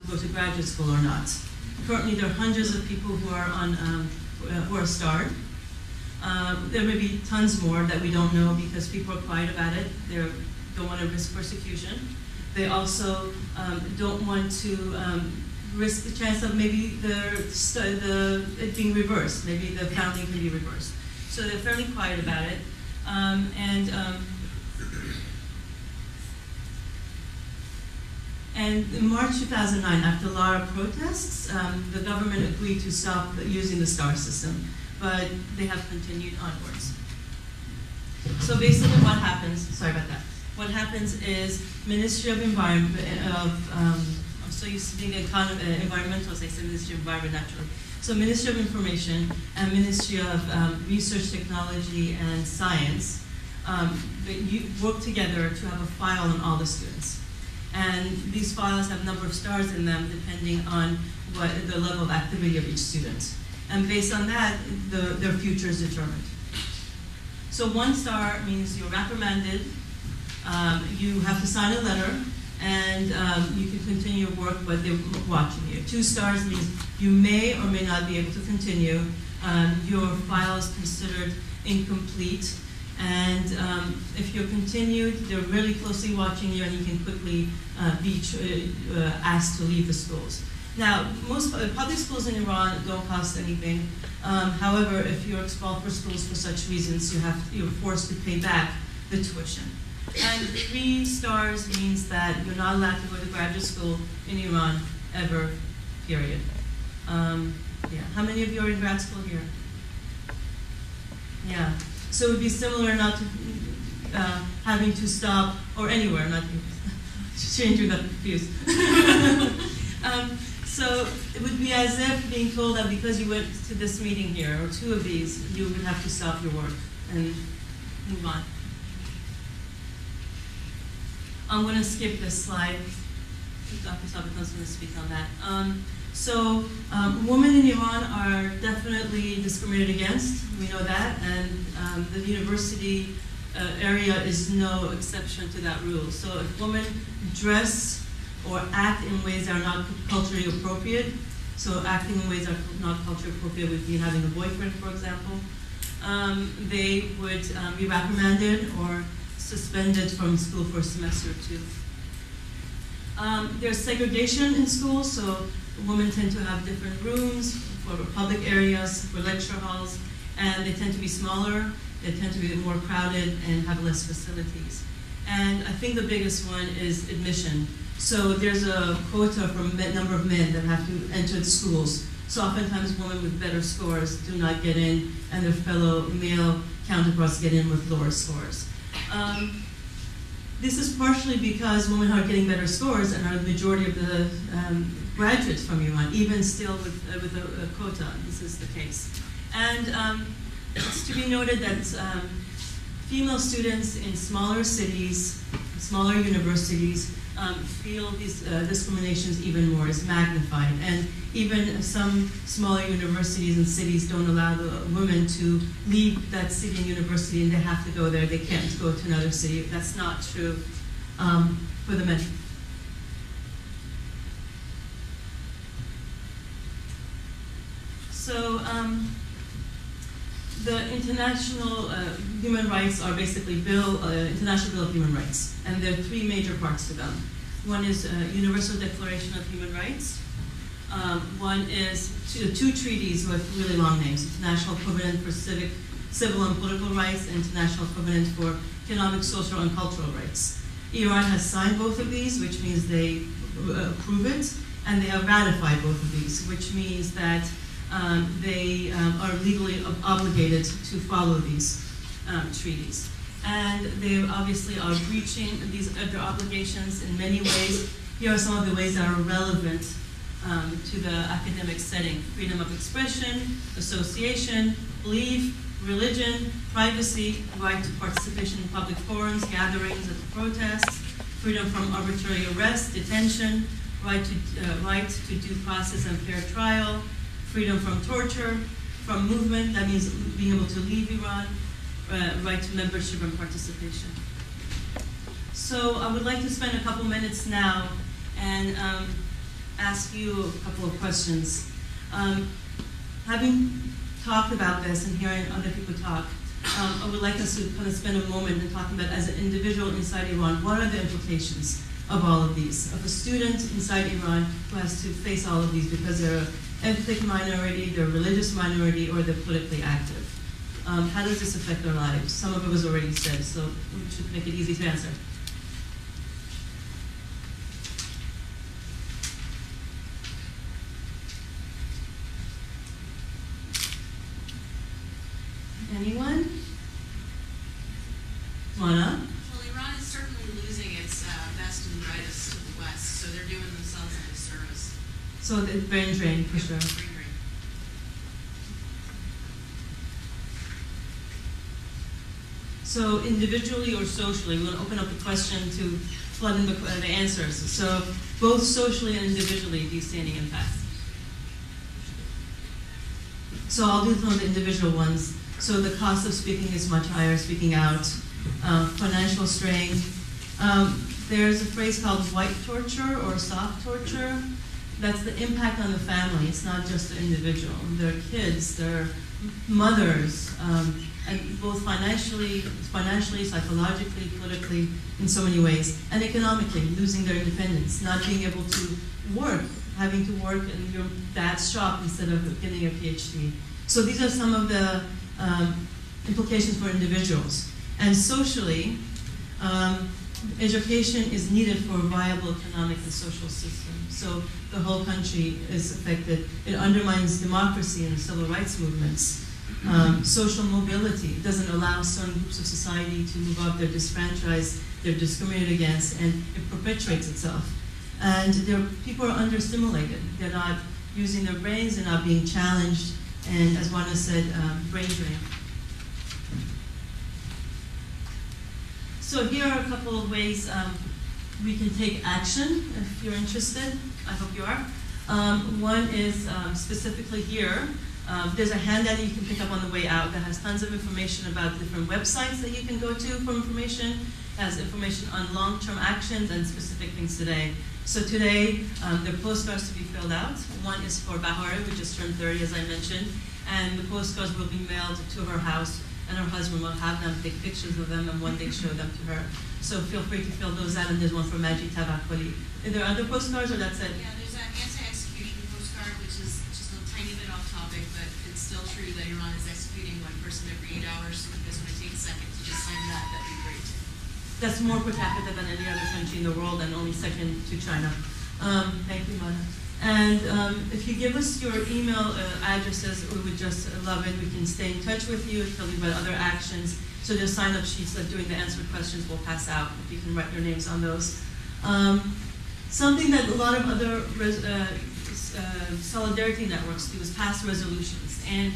go to graduate school or not. Currently, there are hundreds of people who are on who are starred. There may be tons more that we don't know because people are quiet about it. They don't want to risk persecution. They also don't want to risk the chance of maybe it being reversed. Maybe the founding can be reversed. So they're fairly quiet about it. And in March 2009, after a lot of protests, the government agreed to stop using the star system, but they have continued onwards. So basically what happens, sorry about that, what happens is Ministry of Environment, I'm so used to being environmentalist, I say Ministry of Environment naturally. So Ministry of Information and Ministry of Research, Technology, and Science they work together to have a file on all the students. And these files have a number of stars in them depending on what the level of activity of each student. And based on that, their future is determined. So 1 star means you're reprimanded, you have to sign a letter, and you can continue your work, but they're watching you. 2 stars means you may or may not be able to continue. Your file is considered incomplete. And if you're continued, they're really closely watching you, and you can quickly be asked to leave the schools. Now, most public schools in Iran don't cost anything. However, if you're expelled for schools for such reasons, you're forced to pay back the tuition. And 3 stars means that you're not allowed to go to graduate school in Iran ever, period. Yeah. How many of you are in grad school here? Yeah. So it would be similar not to having to stop, or anywhere, not changing that confused. So it would be as if being told that because you went to this meeting here, or 2 of these, you would have to stop your work and move on. I'm going to skip this slide. Dr. Sabatan's going to speak on that. Women in Iran are definitely discriminated against. We know that, and the university area is no exception to that rule. So if women dress or act in ways that are not culturally appropriate, so acting in ways that are not culturally appropriate would be having a boyfriend, for example, they would be reprimanded or suspended from school for a semester or 2. There's segregation in schools, so women tend to have different rooms for public areas, for lecture halls, and they tend to be smaller, they tend to be more crowded and have less facilities. And I think the biggest one is admission. So there's a quota for a number of men that have to enter the schools. So oftentimes women with better scores do not get in, and their fellow male counterparts get in with lower scores. This is partially because women are getting better scores and are the majority of the graduates from Iran, even still with a quota. This is the case. And it's to be noted that female students in smaller cities, smaller universities, feel these discriminations even more, is magnified. And even some smaller universities and cities don't allow the women to leave that city and university, and they have to go there. They can't go to another city. That's not true for the men. So the international human rights are basically International Bill of Human Rights, and there are 3 major parts to them. One is Universal Declaration of Human Rights. One is 2 treaties with really long names: International Covenant for Civil and Political Rights, and International Covenant for Economic, Social, and Cultural Rights. Iran has signed both of these, which means they approve it, and they have ratified both of these, which means that they are legally obligated to follow these treaties. And they obviously are breaching their obligations in many ways. Here are some of the ways that are relevant to the academic setting: freedom of expression, association, belief, religion, privacy, right to participation in public forums, gatherings, and protests, freedom from arbitrary arrest, detention, right to due process and fair trial, freedom from torture, from movement, that means being able to leave Iran, right to membership and participation. So I would like to spend a couple minutes now and ask you a couple of questions. Having talked about this and hearing other people talk, I would like us to kind of spend a moment in talking about, as an individual inside Iran, what are the implications of all of these? Of a student inside Iran who has to face all of these because they're an ethnic minority, they're a religious minority, or they're politically active. How does this affect their lives? Some of it was already said, so we should make it easy to answer. Anyone? Mona? Well, Iran is certainly losing its best and brightest to the West, so they're doing themselves a disservice. So the brain drain, for sure. Brain drain. So individually or socially, we're going to open up the question to flood in the answers. So both socially and individually, do you see any impact? So I'll do some of the individual ones. So the cost of speaking is much higher, speaking out, financial strain. There's a phrase called white torture or soft torture. That's the impact on the family. It's not just the individual. Their kids, their mothers, and both financially, psychologically, politically, in so many ways, and economically, losing their independence, not being able to work, having to work in your dad's shop instead of getting a PhD. So these are some of the implications for individuals. And socially, education is needed for a viable economic and social system. So the whole country is affected. It undermines democracy and civil rights movements. Social mobility doesn't allow certain groups of society to move up. They're disfranchised, they're discriminated against, and it perpetuates itself. And people are understimulated. They're not using their brains, they're not being challenged, and as Wanda said, brain drain. So here are a couple of ways we can take action, if you're interested. I hope you are. One is specifically here. There's a handout that you can pick up on the way out that has tons of information about different websites that you can go to for information. It has information on long-term actions and specific things today. So today, there are postcards to be filled out. One is for Baha'i, who just turned 30, as I mentioned, and the postcards will be mailed to her house, and her husband will have them take pictures of them and one day show them to her. So feel free to fill those out, and there's one for Majid Tabakoli. Are there other postcards, or that's it? Yeah, there's an anti-execution postcard, which is just a tiny bit off topic, but it's still true that Iran is executing one person every 8 hours. So if you guys want to take a second to just sign that, that'd be great. That's more per capita than any other country in the world, and only second to China. Thank you, Mona. And if you give us your email addresses, we would just love it. We can stay in touch with you, tell you about other actions. So there's sign-up sheets that during the answered questions will pass out, if you can write your names on those. Something that a lot of other solidarity networks do is pass resolutions. And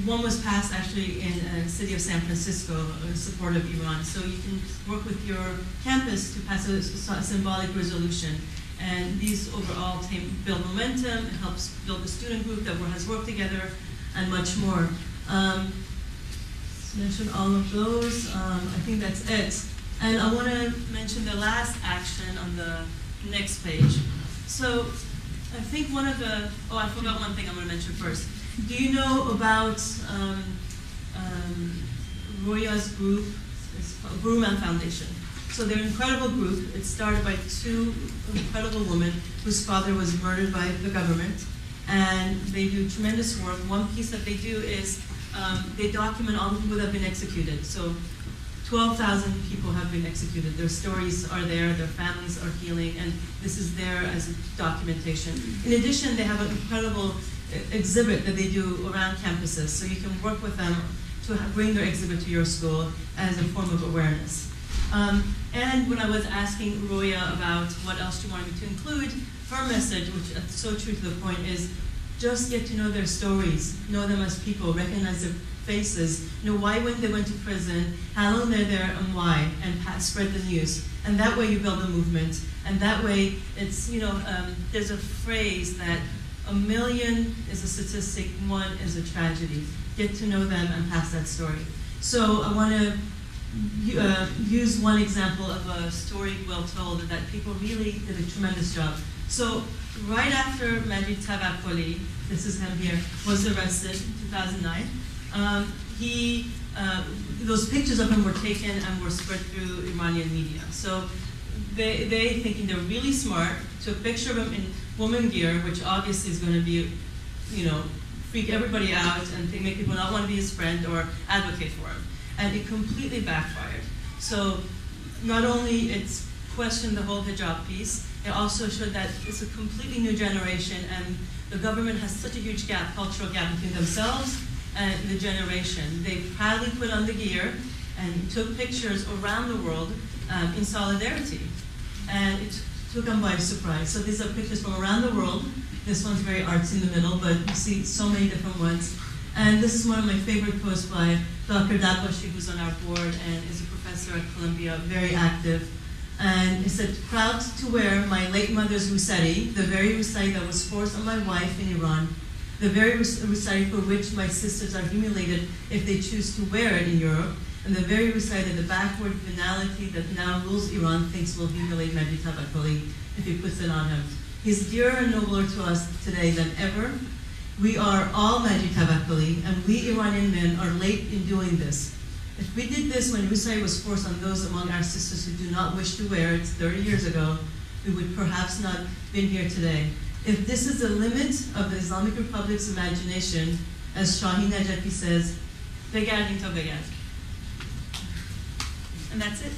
one was passed actually in the city of San Francisco in support of Iran. So you can work with your campus to pass a symbolic resolution. And these overall build momentum, it helps build a student group that has worked together, and much more. Let's mention all of those. I think that's it. And I want to mention the last action on the next page. So I think one of the, oh, I forgot one thing I'm going to mention first. Do you know about Roya's group? It's called Burman Foundation. So they're an incredible group. It's started by two incredible women whose father was murdered by the government. And they do tremendous work. One piece that they do is they document all the people that have been executed. So 12,000 people have been executed. Their stories are there, their families are healing, and this is there as documentation. In addition, they have an incredible exhibit that they do around campuses. So you can work with them to bring their exhibit to your school as a form of awareness. And when I was asking Roya about what else she wanted me to include, her message, which is so true to the point, is just get to know their stories, know them as people, recognize their faces, know why when they went to prison, how long they're there, and why, and spread the news. And that way you build a movement. And that way it's, there's a phrase that 1 million is a statistic, 1 is a tragedy. Get to know them and pass that story. So I want to use one example of a story well told that people really did a tremendous job. So right after Majid Tawakkoli, this is him here, was arrested in 2009, those pictures of him were taken and were spread through Iranian media. So they thinking they're really smart, took a picture of him in woman gear, which obviously is going to be, freak everybody out and make people not want to be his friend or advocate for him. And it completely backfired. So not only it's questioned the whole hijab piece, it also showed that it's a completely new generation, and the government has such a huge gap, cultural gap between themselves and the generation. They proudly put on the gear and took pictures around the world in solidarity. And it took them by surprise. So these are pictures from around the world. This one's very artsy in the middle, but you see so many different ones. And this is one of my favorite posts by Dr. Dabashi, who's on our board and is a professor at Columbia, very active. And it said, proud to wear my late mother's Rusari, the very Rusari that was forced on my wife in Iran, the very Rusari for which my sisters are humiliated if they choose to wear it in Europe, and the very Rusari that the backward venality that now rules Iran thinks will humiliate Majid Tawakkoli if he puts it on him. He's dearer and nobler to us today than ever. We are all Majid Tawakkoli, and we Iranian men are late in doing this. If we did this when Rusari was forced on those among our sisters who do not wish to wear it 30 years ago, we would perhaps not been here today. If this is the limit of the Islamic Republic's imagination, as Shahin Najafi says, begardin ta begard. And that's it.